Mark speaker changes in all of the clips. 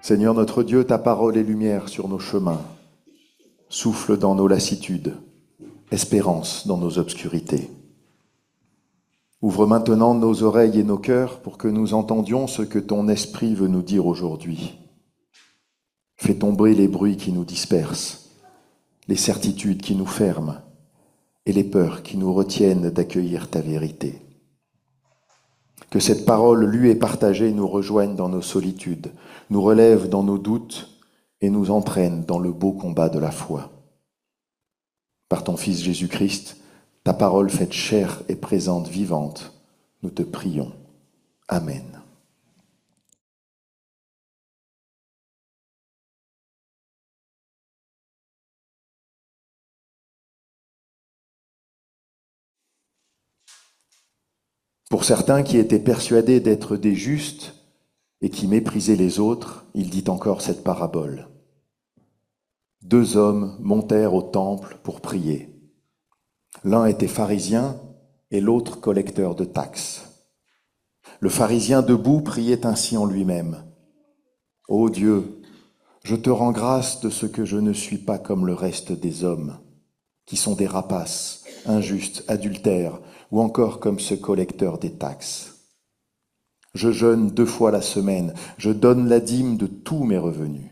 Speaker 1: Seigneur notre Dieu, ta parole est lumière sur nos chemins, souffle dans nos lassitudes, espérance dans nos obscurités. Ouvre maintenant nos oreilles et nos cœurs pour que nous entendions ce que ton esprit veut nous dire aujourd'hui. Fais tomber les bruits qui nous dispersent, les certitudes qui nous ferment et les peurs qui nous retiennent d'accueillir ta vérité. Que cette parole lue et partagée nous rejoigne dans nos solitudes, nous relève dans nos doutes et nous entraîne dans le beau combat de la foi. Par ton Fils Jésus-Christ, ta parole faite chair et présente vivante, nous te prions. Amen. Pour certains qui étaient persuadés d'être des justes et qui méprisaient les autres, il dit encore cette parabole. 2 hommes montèrent au temple pour prier. L'un était pharisien et l'autre collecteur de taxes. Le pharisien debout priait ainsi en lui-même. « Ô Dieu, je te rends grâce de ce que je ne suis pas comme le reste des hommes, qui sont des rapaces, injustes, adultères, ou encore comme ce collecteur des taxes. Je jeûne 2 fois la semaine, je donne la dîme de tous mes revenus. »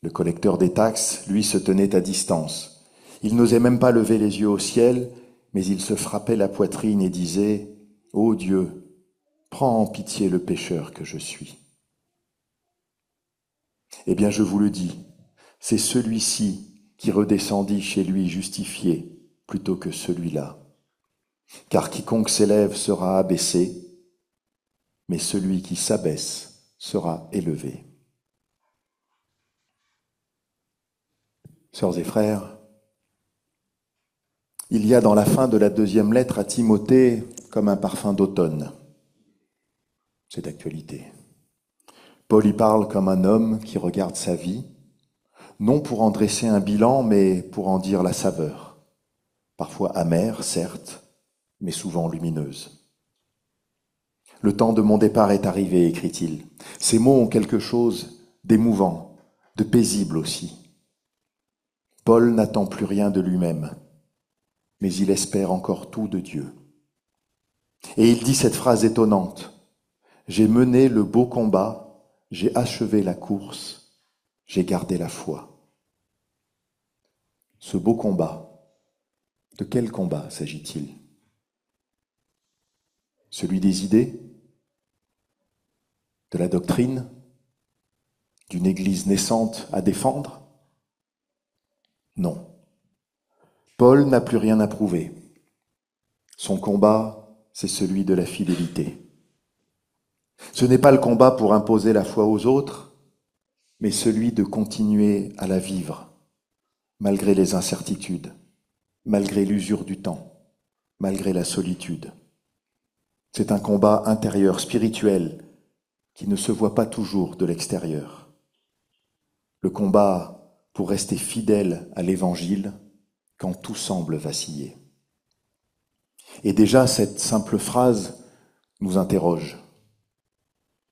Speaker 1: Le collecteur des taxes, lui, se tenait à distance. Il n'osait même pas lever les yeux au ciel, mais il se frappait la poitrine et disait « Ô Dieu, prends en pitié le pécheur que je suis. » Eh bien, je vous le dis, c'est celui-ci qui redescendit chez lui justifié plutôt que celui-là. Car quiconque s'élève sera abaissé, mais celui qui s'abaisse sera élevé. Sœurs et frères, il y a dans la fin de la 2e lettre à Timothée comme un parfum d'automne. C'est d'actualité. Paul y parle comme un homme qui regarde sa vie, non pour en dresser un bilan, mais pour en dire la saveur. Parfois amère, certes, mais souvent lumineuse. « Le temps de mon départ est arrivé », écrit-il. Ces mots ont quelque chose d'émouvant, de paisible aussi. Paul n'attend plus rien de lui-même, mais il espère encore tout de Dieu. Et il dit cette phrase étonnante. « J'ai mené le beau combat, j'ai achevé la course, j'ai gardé la foi. » Ce beau combat, de quel combat s'agit-il ? Celui des idées ? De la doctrine ? D'une église naissante à défendre ? Non. Paul n'a plus rien à prouver. Son combat, c'est celui de la fidélité. Ce n'est pas le combat pour imposer la foi aux autres, mais celui de continuer à la vivre, malgré les incertitudes, malgré l'usure du temps, malgré la solitude. C'est un combat intérieur, spirituel, qui ne se voit pas toujours de l'extérieur. Le combat pour rester fidèle à l'Évangile quand tout semble vaciller. Et déjà, cette simple phrase nous interroge.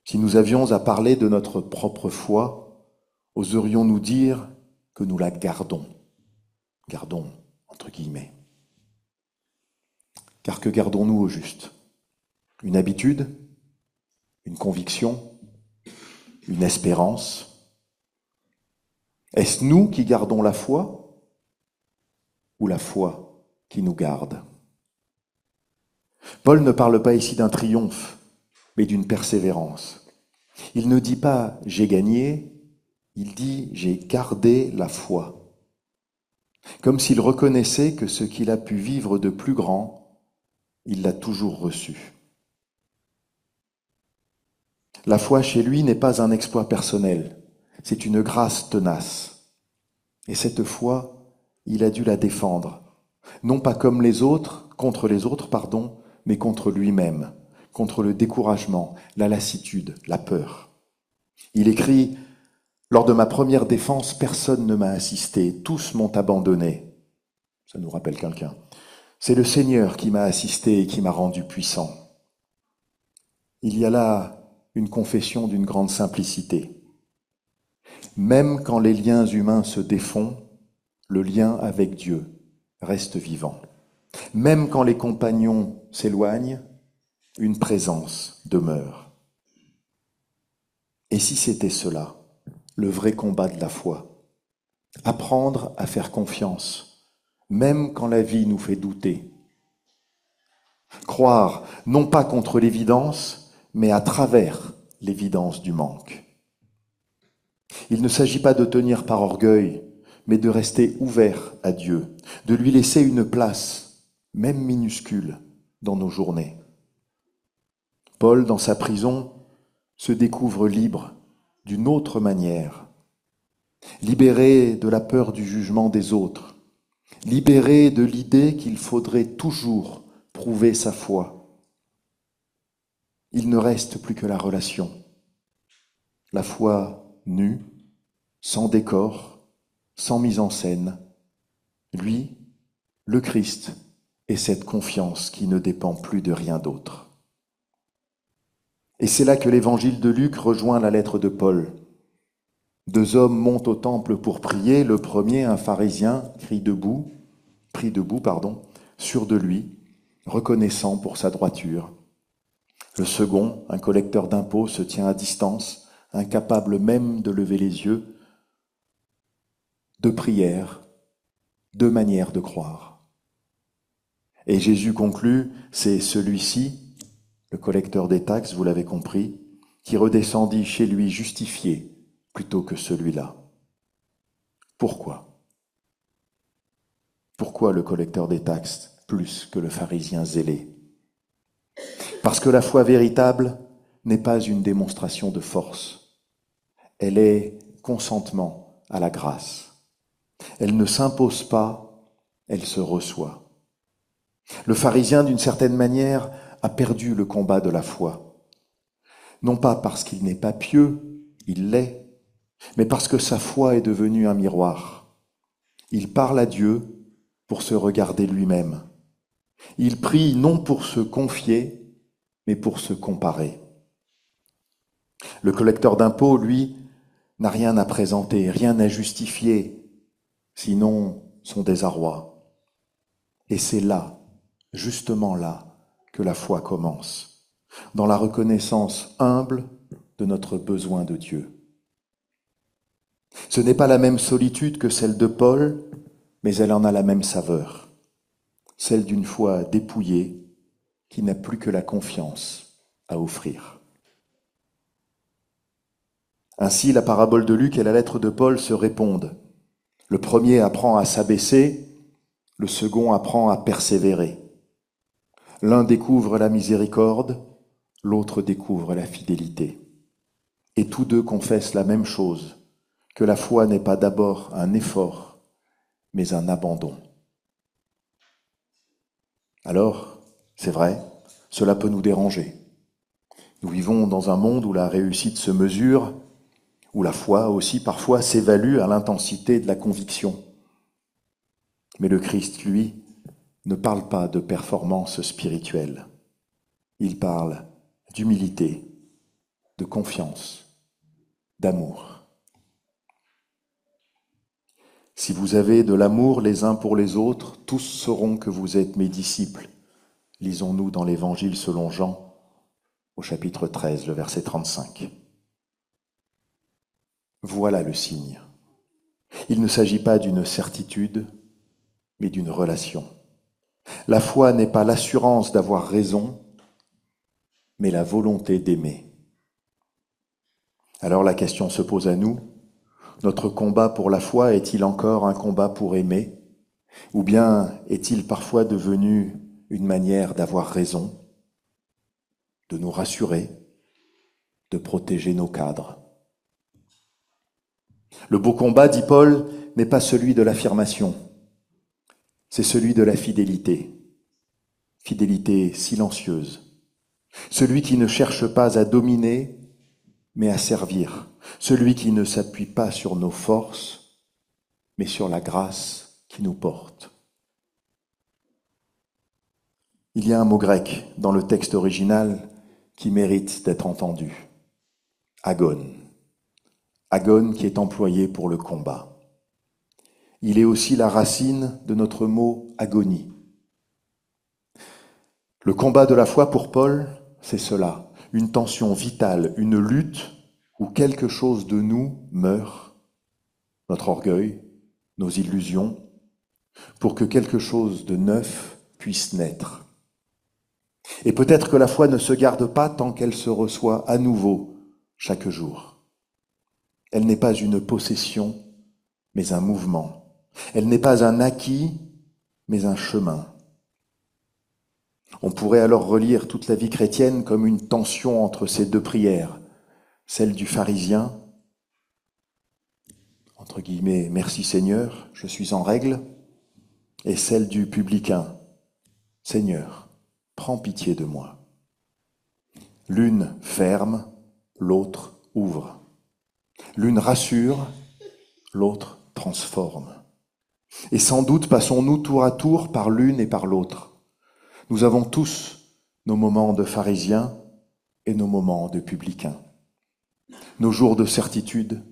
Speaker 1: Si nous avions à parler de notre propre foi, oserions-nous dire que nous la gardons ? Gardons, entre guillemets. Car que gardons-nous au juste ? Une habitude ? Une conviction ? Une espérance ? Est-ce nous qui gardons la foi ou la foi qui nous garde ? Paul ne parle pas ici d'un triomphe, mais d'une persévérance. Il ne dit pas « j'ai gagné », il dit « j'ai gardé la foi ». Comme s'il reconnaissait que ce qu'il a pu vivre de plus grand, il l'a toujours reçu. La foi chez lui n'est pas un exploit personnel, c'est une grâce tenace. Et cette foi, il a dû la défendre, non pas comme les autres, contre les autres, mais contre lui-même, contre le découragement, la lassitude, la peur. Il écrit « Lors de ma première défense, personne ne m'a assisté, tous m'ont abandonné. » Ça nous rappelle quelqu'un. « C'est le Seigneur qui m'a assisté et qui m'a rendu puissant. » Il y a là une confession d'une grande simplicité. Même quand les liens humains se défont, le lien avec Dieu reste vivant. Même quand les compagnons s'éloignent, une présence demeure. Et si c'était cela, le vrai combat de la foi? Apprendre à faire confiance, même quand la vie nous fait douter. Croire, non pas contre l'évidence, mais à travers l'évidence du manque. Il ne s'agit pas de tenir par orgueil, mais de rester ouvert à Dieu, de lui laisser une place, même minuscule, dans nos journées. Paul, dans sa prison, se découvre libre d'une autre manière, libéré de la peur du jugement des autres, libéré de l'idée qu'il faudrait toujours prouver sa foi. Il ne reste plus que la relation, la foi nue, sans décor, sans mise en scène. Lui, le Christ, et cette confiance qui ne dépend plus de rien d'autre. Et c'est là que l'évangile de Luc rejoint la lettre de Paul. 2 hommes montent au temple pour prier. Le premier, un pharisien, pris debout, sûr de lui, reconnaissant pour sa droiture. Le second, un collecteur d'impôts, se tient à distance, incapable même de lever les yeux. 2 prières, 2 manières de croire. Et Jésus conclut, c'est celui-ci, le collecteur des taxes, vous l'avez compris, qui redescendit chez lui justifié plutôt que celui-là. Pourquoi? Pourquoi le collecteur des taxes plus que le pharisien zélé? Parce que la foi véritable n'est pas une démonstration de force. Elle est consentement à la grâce. Elle ne s'impose pas, elle se reçoit. Le pharisien, d'une certaine manière, a perdu le combat de la foi. Non pas parce qu'il n'est pas pieux, il l'est, mais parce que sa foi est devenue un miroir. Il parle à Dieu pour se regarder lui-même. Il prie non pour se confier, mais pour se comparer. Le collecteur d'impôts, lui, n'a rien à présenter, rien à justifier, sinon son désarroi. Et c'est là, justement là, que la foi commence, dans la reconnaissance humble de notre besoin de Dieu. Ce n'est pas la même solitude que celle de Paul, mais elle en a la même saveur, celle d'une foi dépouillée qui n'a plus que la confiance à offrir. Ainsi, la parabole de Luc et la lettre de Paul se répondent. Le premier apprend à s'abaisser, le second apprend à persévérer. L'un découvre la miséricorde, l'autre découvre la fidélité. Et tous deux confessent la même chose, que la foi n'est pas d'abord un effort, mais un abandon. Alors, c'est vrai, cela peut nous déranger. Nous vivons dans un monde où la réussite se mesure, où la foi aussi parfois s'évalue à l'intensité de la conviction. Mais le Christ, lui, ne parle pas de performance spirituelle. Il parle d'humilité, de confiance, d'amour. Si vous avez de l'amour les uns pour les autres, tous sauront que vous êtes mes disciples. Lisons-nous dans l'Évangile selon Jean, au chapitre 13, le verset 35. Voilà le signe. Il ne s'agit pas d'une certitude, mais d'une relation. La foi n'est pas l'assurance d'avoir raison, mais la volonté d'aimer. Alors la question se pose à nous, notre combat pour la foi est-il encore un combat pour aimer? Ou bien est-il parfois devenu une manière d'avoir raison, de nous rassurer, de protéger nos cadres? Le beau combat, dit Paul, n'est pas celui de l'affirmation, c'est celui de la fidélité, fidélité silencieuse, celui qui ne cherche pas à dominer, mais à servir, celui qui ne s'appuie pas sur nos forces, mais sur la grâce qui nous porte. Il y a un mot grec dans le texte original qui mérite d'être entendu. agon. Agon qui est employé pour le combat. Il est aussi la racine de notre mot agonie. Le combat de la foi pour Paul, c'est cela, une tension vitale, une lutte où quelque chose de nous meurt, notre orgueil, nos illusions, pour que quelque chose de neuf puisse naître. Et peut-être que la foi ne se garde pas tant qu'elle se reçoit à nouveau chaque jour. Elle n'est pas une possession, mais un mouvement. Elle n'est pas un acquis, mais un chemin. On pourrait alors relire toute la vie chrétienne comme une tension entre ces deux prières, celle du pharisien, entre guillemets, merci Seigneur, je suis en règle, et celle du publicain, Seigneur, prends pitié de moi. L'une ferme, l'autre ouvre. L'une rassure, l'autre transforme. Et sans doute passons-nous tour à tour par l'une et par l'autre. Nous avons tous nos moments de pharisiens et nos moments de publicains, nos jours de certitude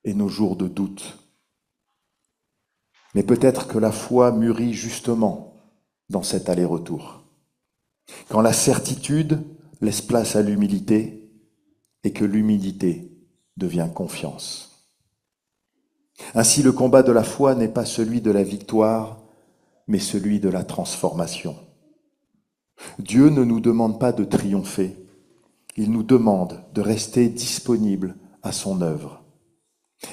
Speaker 1: et nos jours de doute. Mais peut-être que la foi mûrit justement dans cet aller-retour, quand la certitude laisse place à l'humilité et que l'humilité devient confiance. Ainsi, le combat de la foi n'est pas celui de la victoire, mais celui de la transformation. Dieu ne nous demande pas de triompher, il nous demande de rester disponible à son œuvre.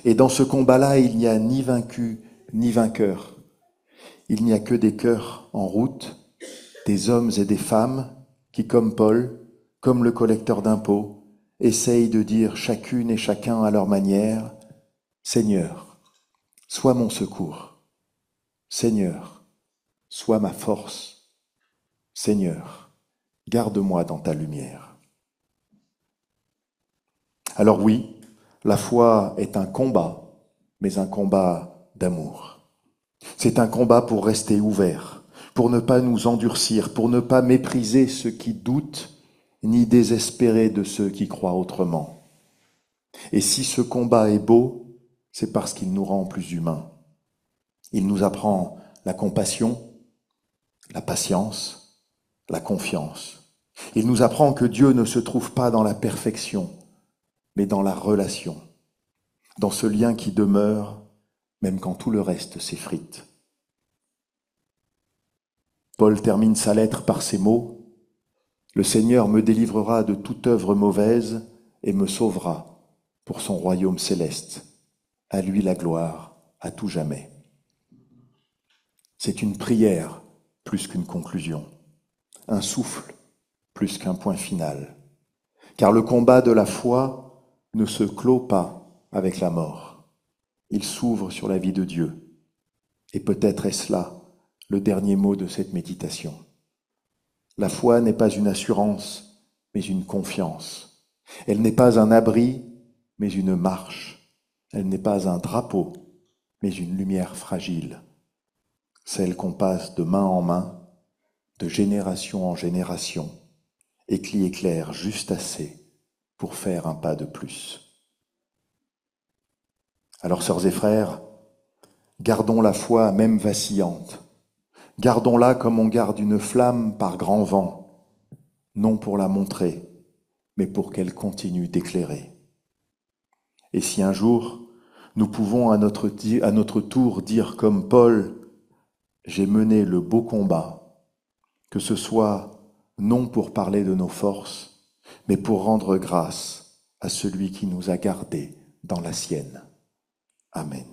Speaker 1: Et dans ce combat-là, il n'y a ni vaincu ni vainqueur. Il n'y a que des cœurs en route, des hommes et des femmes qui, comme Paul, comme le collecteur d'impôts, essayent de dire chacune et chacun à leur manière, « Seigneur, sois mon secours. Seigneur, sois ma force. Seigneur, garde-moi dans ta lumière. » Alors oui, la foi est un combat, mais un combat d'amour. C'est un combat pour rester ouvert, pour ne pas nous endurcir, pour ne pas mépriser ceux qui doutent, ni désespérer de ceux qui croient autrement. Et si ce combat est beau, c'est parce qu'il nous rend plus humains. Il nous apprend la compassion, la patience, la confiance. Il nous apprend que Dieu ne se trouve pas dans la perfection, mais dans la relation, dans ce lien qui demeure même quand tout le reste s'effrite. Paul termine sa lettre par ces mots, « Le Seigneur me délivrera de toute œuvre mauvaise et me sauvera pour son royaume céleste. À lui la gloire, à tout jamais. » C'est une prière plus qu'une conclusion, un souffle plus qu'un point final. Car le combat de la foi ne se clôt pas avec la mort. Il s'ouvre sur la vie de Dieu. Et peut-être est-ce là le dernier mot de cette méditation. La foi n'est pas une assurance, mais une confiance. Elle n'est pas un abri, mais une marche. Elle n'est pas un drapeau, mais une lumière fragile. Celle qu'on passe de main en main, de génération en génération, et qui éclaire juste assez pour faire un pas de plus. Alors, sœurs et frères, gardons la foi même vacillante. Gardons-la comme on garde une flamme par grand vent, non pour la montrer, mais pour qu'elle continue d'éclairer. Et si un jour, nous pouvons à notre tour dire comme Paul, « J'ai mené le beau combat », que ce soit non pour parler de nos forces, mais pour rendre grâce à celui qui nous a gardés dans la sienne. Amen.